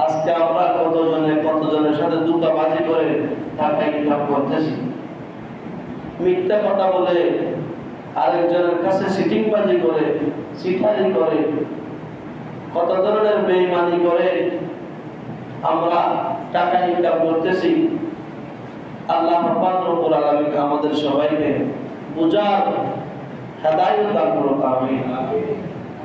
আজকে আমরা কতজনের সাথে ধোঁকাবাজি করে টাকা ইনকাম করতেছি, মিথ্যা কথা বলে, আরেকজনের কাছে সিটিংবাজি করে, সিটারি করে, কত ধরনের বেঈমানি করে আমরা টাকা ইনকাম করতেছি। আল্লাহ পাক রব্বুল আলামিন আমাদের সবাইকে বুঝার হেদায়েত দান করুন, আমিন।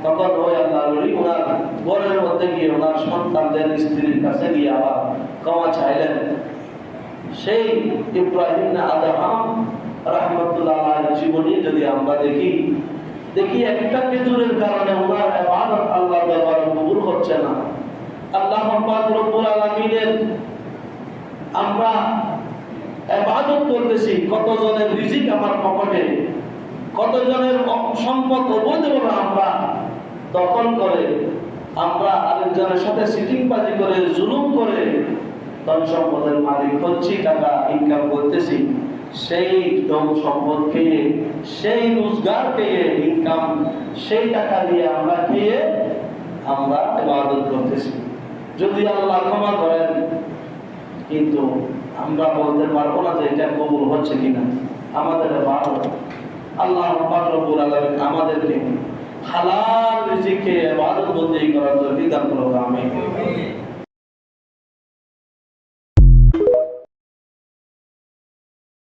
তখন ওই আল্লাহর ওলি ওনার ঘরের মধ্যে গিয়ে ওনার সন্তানদের স্ত্রীর কাছে গিয়ে আবার ক্ষমা চাইলেন। সেই ইব্রাহিম আদম রাহমাতুল্লাহ আলাইহির জীবনী যদি আমরা দেখি একটা খেজুরের কারণে ওনার ইবাদত আল্লাহর দরবারে কবুল হচ্ছে না। আল্লাহ পাক রব্বুল আলামিনের আমরা ইবাদত করতেছি, কতজনের রিজিক আমার পকেটে, কতজনের সম্পদ অবৈধভাবে আমরা দখল করে, আমরা আরেকজনের সাথে সিটিংবাজি করে, জুলুম করে ধন সম্পদের মালিক হচ্ছি, টাকা ইনকাম করতেছি। সেই ধন সম্পদ খেয়ে, সেই রোজগার পেয়ে, ইনকাম সেই টাকা দিয়ে আমরা খেয়ে আমরা ইবাদত করতেছি। যদি আল্লাহ ক্ষমা করেন, কিন্তু আমরা বলতে পারবো না যে এটা কবুল হচ্ছে কিনা। আমাদের ইবাদত আল্লাহ পাক রব্বুল আলামিন আমাদেরকে হালাল রিজিকে ইবাদত বন্দেগী করার তৌফিক দান করুন, আমিন।